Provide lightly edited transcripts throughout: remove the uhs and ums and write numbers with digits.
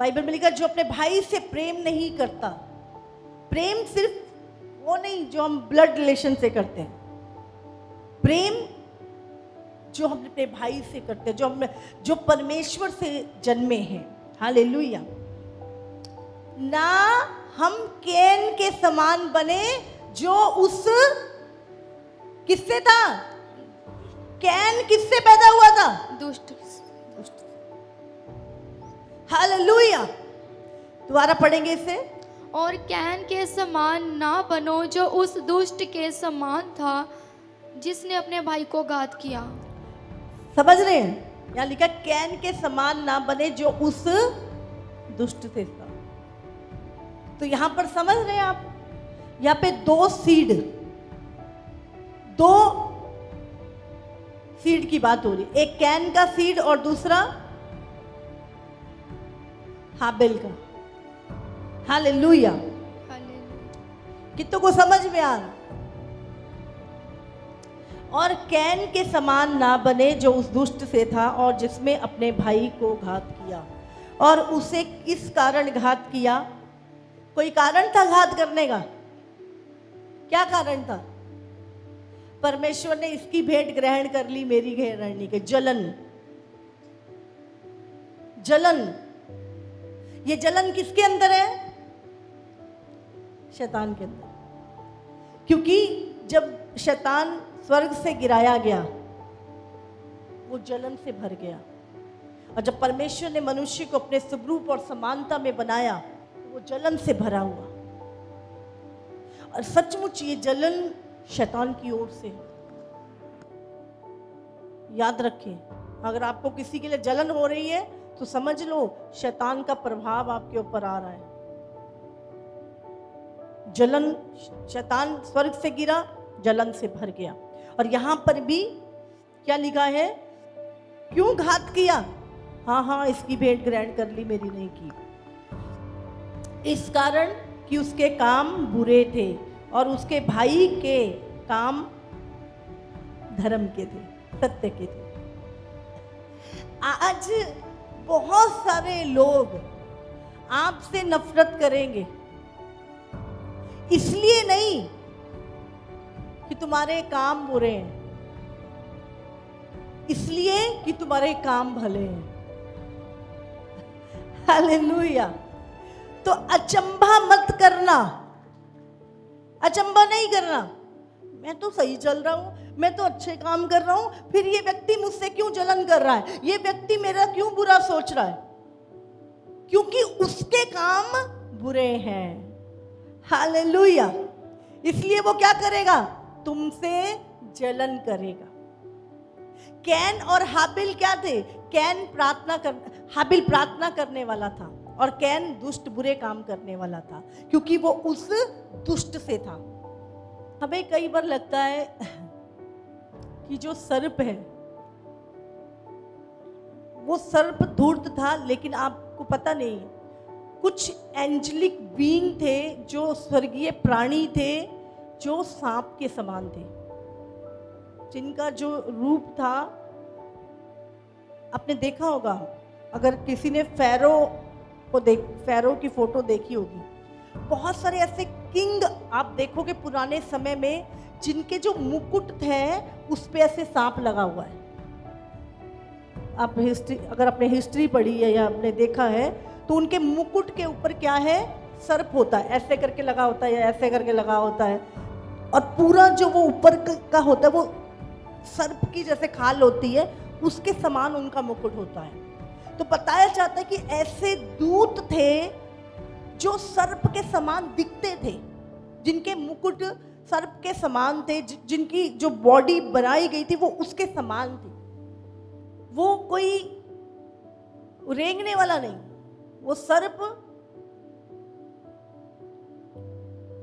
Bible में लिखा जो अपने भाई से प्रेम नहीं करता, प्रेम सिर्फ वो नहीं जो हम ब्लड रिलेशन से करते हैं, प्रेम जो हम अपने भाई से करते हैं, जो परमेश्वर से जन्मे हैं। हालेलुया। ना हम कैन के समान बने जो उस किससे था, कैन किससे पैदा हुआ था, दुष्ट। हालेलुया। दोबारा पढ़ेंगे इसे। और कैन के समान ना बनो जो उस दुष्ट के समान था जिसने अपने भाई को घात किया। समझ रहे हैं, यहाँ लिखा कैन के समान ना बने जो उस दुष्ट से था। तो यहां पर समझ रहे हैं आप, यहाँ पे दो सीड की बात हो रही, एक कैन का सीड और दूसरा हाबिल का। हालेलुया। कितनों को समझ में आ रहा। और कैन के समान ना बने जो उस दुष्ट से था और जिसमें अपने भाई को घात किया। और उसे किस कारण घात किया, कोई कारण था घात करने का, क्या कारण था? परमेश्वर ने इसकी भेंट ग्रहण कर ली, मेरी घेरनी के जलन। ये जलन किसके अंदर है? शैतान के अंदर। क्योंकि जब शैतान स्वर्ग से गिराया गया वो जलन से भर गया, और जब परमेश्वर ने मनुष्य को अपने स्वरूप और समानता में बनाया वो जलन से भरा हुआ। और सचमुच ये जलन शैतान की ओर से। याद रखें, अगर आपको किसी के लिए जलन हो रही है तो समझ लो शैतान का प्रभाव आपके ऊपर आ रहा है। जलन, शैतान स्वर्ग से गिरा, जलन से भर गया। और यहां पर भी क्या लिखा है, क्यों घात किया? हाँ, इसकी भेंट ग्रहण कर ली, मेरी नहीं की। इस कारण कि उसके काम बुरे थे और उसके भाई के काम धर्म के थे, सत्य के थे। आज बहुत सारे लोग आपसे नफरत करेंगे, इसलिए नहीं कि तुम्हारे काम बुरे हैं, इसलिए कि तुम्हारे काम भले हैं। हालेलुया। तो अचंभा मत करना, अचंभा नहीं करना। मैं तो सही चल रहा हूं, मैं तो अच्छे काम कर रहा हूं, फिर ये व्यक्ति मुझसे क्यों जलन कर रहा है, ये व्यक्ति मेरा क्यों बुरा सोच रहा है? क्योंकि उसके काम बुरे हैं। हालेलुया। इसलिए वो क्या करेगा, तुमसे जलन करेगा। कैन और हाबिल क्या थे? हाबिल प्रार्थना करने वाला था और कैन दुष्ट बुरे काम करने वाला था, क्योंकि वो उस दुष्ट से था। हमें कई बार लगता है कि जो सर्प है वो सर्प धूर्त था, लेकिन आपको पता नहीं, कुछ एंजेलिक बीइंग थे, जो स्वर्गीय प्राणी थे, जो सांप के समान थे, जिनका जो रूप था, आपने देखा होगा, अगर किसी ने फैरो की फोटो देखी होगी, बहुत सारे ऐसे किंग आप देखोगे पुराने समय में, जिनके जो मुकुट थे उस पे ऐसे सांप लगा हुआ है। आप अगर आपने हिस्ट्री पढ़ी है या आपने देखा है तो उनके मुकुट के ऊपर क्या है, सर्प होता है, ऐसे करके लगा होता है या ऐसे करके लगा होता है, और पूरा जो वो ऊपर का होता है वो सर्प की जैसे खाल होती है, उसके समान उनका मुकुट होता है। तो बताया जाता है कि ऐसे दूत थे जो सर्प के समान दिखते थे, जिनके मुकुट सर्प के समान थे, जिनकी जो बॉडी बनाई गई थी वो उसके समान थी। वो कोई रेंगने वाला नहीं, वो सर्प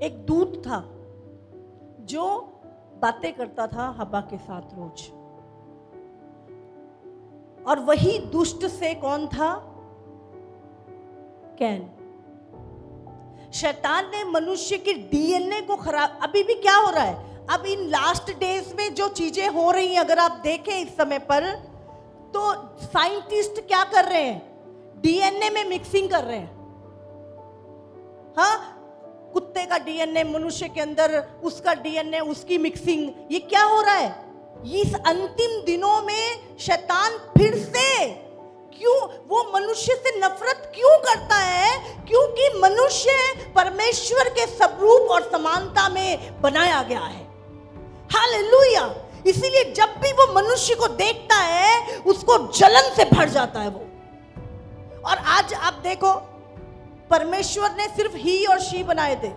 एक दूत था जो बातें करता था हवा के साथ रोज। और वही दुष्ट से कौन था? कैन। शैतान ने मनुष्य के डीएनए को खराब, अभी भी क्या हो रहा है, अब इन लास्ट डेज में जो चीजें हो रही हैं, अगर आप देखें इस समय पर, तो साइंटिस्ट क्या कर रहे हैं, डीएनए में मिक्सिंग कर रहे हैं। हाँ, कुत्ते का डीएनए मनुष्य के अंदर, उसका डीएनए उसकी मिक्सिंग, ये क्या हो रहा है? इस अंतिम दिनों में शैतान फिर से क्यों, वो मनुष्य से नफरत क्यों करता है? क्योंकि मनुष्य परमेश्वर के स्वरूप और समानता में बनाया गया है। हालेलुया। इसीलिए जब भी वो मनुष्य को देखता है उसको जलन से भर जाता है वो। और आज आप देखो, परमेश्वर ने सिर्फ ही और शी बनाए थे,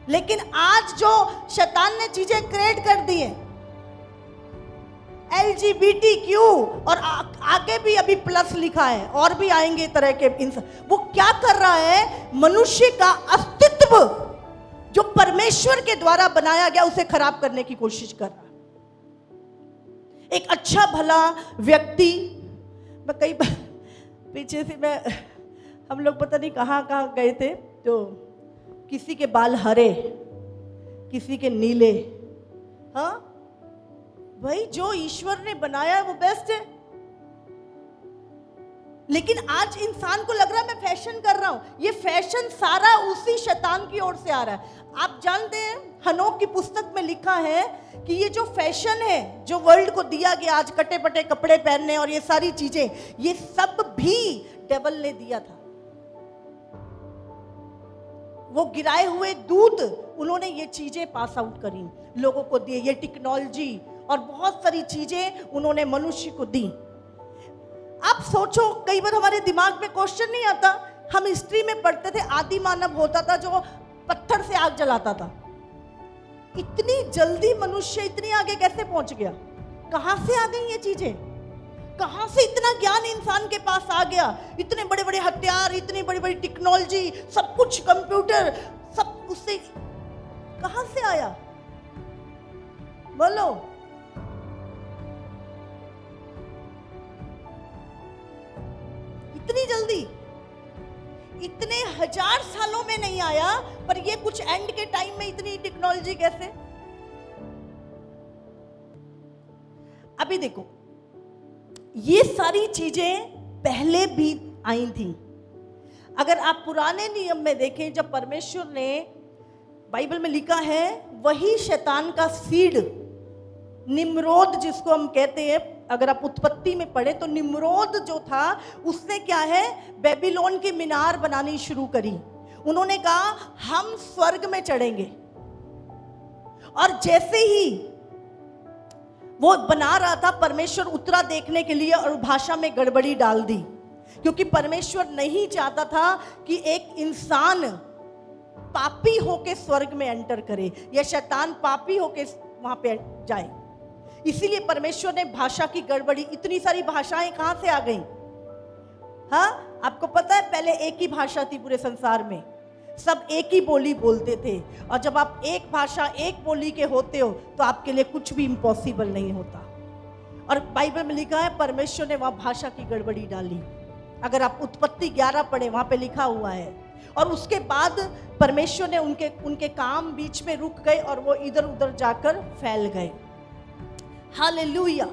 लेकिन आज जो शैतान ने चीजें क्रिएट कर दी हैं, LGBTQ और आगे भी अभी प्लस लिखा है और भी आएंगे तरह के इंसान, वो क्या कर रहा है? मनुष्य का अस्तित्व जो परमेश्वर के द्वारा बनाया गया उसे खराब करने की कोशिश कर रहा है। एक अच्छा भला व्यक्ति, मैं कई बार पीछे से हम लोग पता नहीं कहाँ गए थे, तो किसी के बाल हरे, किसी के नीले। हाँ भाई, जो ईश्वर ने बनाया है वो बेस्ट है, लेकिन आज इंसान को लग रहा है मैं फैशन कर रहा हूं। ये फैशन सारा उसी शैतान की ओर से आ रहा है। आप जानते हैं, हनोक की पुस्तक में लिखा है कि ये जो फैशन है जो वर्ल्ड को दिया गया, आज कटे पटे कपड़े पहनने और ये सारी चीजें, ये सब भी डेविल ने दिया था। वो गिराए हुए दूत, उन्होंने ये चीजें पास आउट करी, लोगों को दिए। ये टेक्नोलॉजी और बहुत सारी चीजें उन्होंने मनुष्य को दी। आप सोचो, कई बार हमारे दिमाग में क्वेश्चन नहीं आता। हम हिस्ट्री में पढ़ते थे, आदि मानव होता था जो पत्थर से आग जलाता था। इतनी जल्दी मनुष्य इतनी आगे कैसे पहुंच गया? कहां से आ गई ये चीजें? कहां से इतना ज्ञान इंसान के पास आ गया? इतने बड़े बड़े हथियार, इतनी बड़ी बड़ी टेक्नोलॉजी, सब कुछ, कंप्यूटर, सब उससे कहां से आया? बोलो। इतनी जल्दी, इतने 1000 सालों में नहीं आया, पर ये कुछ एंड के टाइम में इतनी टेक्नोलॉजी कैसे? अभी देखो, ये सारी चीजें पहले भी आई थी। अगर आप पुराने नियम में देखें, जब परमेश्वर ने, बाइबल में लिखा है, वही शैतान का सीड निम्रोद जिसको हम कहते हैं, अगर आप उत्पत्ति में पढ़े तो निम्रोद जो था उसने क्या है, बेबीलोन की मीनार बनानी शुरू करी। उन्होंने कहा हम स्वर्ग में चढ़ेंगे, और जैसे ही वो बना रहा था, परमेश्वर उतरा देखने के लिए और भाषा में गड़बड़ी डाल दी, क्योंकि परमेश्वर नहीं चाहता था कि एक इंसान पापी होके स्वर्ग में एंटर करे या शैतान पापी होके वहां पे जाए। इसीलिए परमेश्वर ने भाषा की गड़बड़ी, इतनी सारी भाषाएं कहां से आ गई? हाँ, आपको पता है पहले एक ही भाषा थी पूरे संसार में, सब एक ही बोली बोलते थे, और जब आप एक भाषा एक बोली के होते हो तो आपके लिए कुछ भी इम्पॉसिबल नहीं होता। और बाइबल में लिखा है परमेश्वर ने वहां भाषा की गड़बड़ी डाली। अगर आप उत्पत्ति 11 पढ़े, वहां पे लिखा हुआ है। और उसके बाद परमेश्वर ने उनके काम बीच में रुक गए और वो इधर उधर जाकर फैल गए। हालेलुया।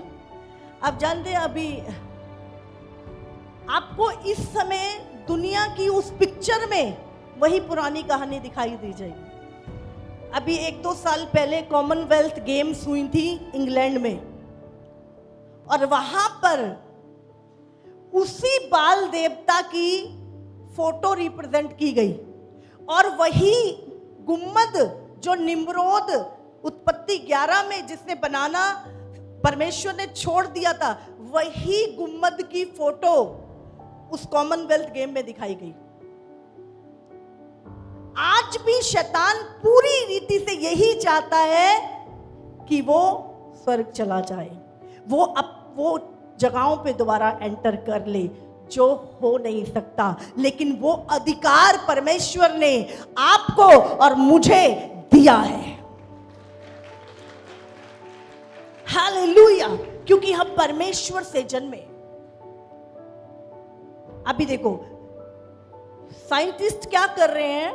आप जानते हैं, अभी आपको इस समय दुनिया की उस पिक्चर में वही पुरानी कहानी दिखाई दी जाएगी। अभी 1-2 साल पहले कॉमनवेल्थ गेम्स हुई थी इंग्लैंड में, और वहां पर उसी बाल देवता की फोटो रिप्रेजेंट की गई, और वही गुम्मद जो निम्रोद उत्पत्ति 11 में जिसने बनाना परमेश्वर ने छोड़ दिया था, वही गुम्मद की फोटो उस कॉमनवेल्थ गेम में दिखाई गई। आज भी शैतान पूरी रीति से यही चाहता है कि वो स्वर्ग चला जाए, वो जगहों पे दोबारा एंटर कर ले, जो हो नहीं सकता। लेकिन वो अधिकार परमेश्वर ने आपको और मुझे दिया है। हालेलुया, क्योंकि हम परमेश्वर से जन्मे। अभी देखो, साइंटिस्ट क्या कर रहे हैं,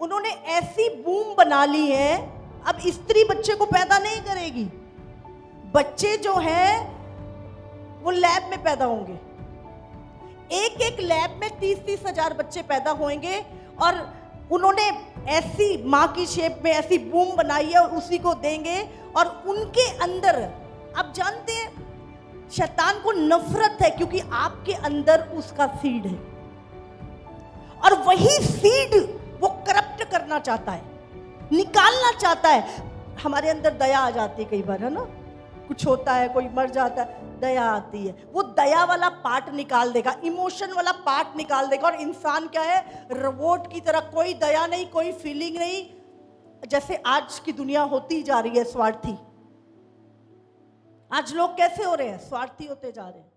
उन्होंने ऐसी बूम बना ली है, अब स्त्री बच्चे को पैदा नहीं करेगी। बच्चे जो हैं वो लैब में पैदा होंगे। एक एक लैब में 30-30 हजार बच्चे पैदा होंगे और उन्होंने ऐसी माँ की शेप में ऐसी बूम बनाई है और उसी को देंगे। और उनके अंदर आप जानते हैं शैतान को नफरत है क्योंकि आपके अंदर उसका सीड है और वही सीड वो करप्ट करना चाहता है, निकालना चाहता है। हमारे अंदर दया आ जाती है कई बार, है ना, कुछ होता है, कोई मर जाता है, दया आती है, वो दया वाला पार्ट निकाल देगा, इमोशन वाला पार्ट निकाल देगा। और इंसान क्या है, रोबोट की तरह, कोई दया नहीं, कोई फीलिंग नहीं। जैसे आज की दुनिया होती जा रही है स्वार्थी। आज लोग कैसे हो रहे हैं, स्वार्थी होते जा रहे हैं।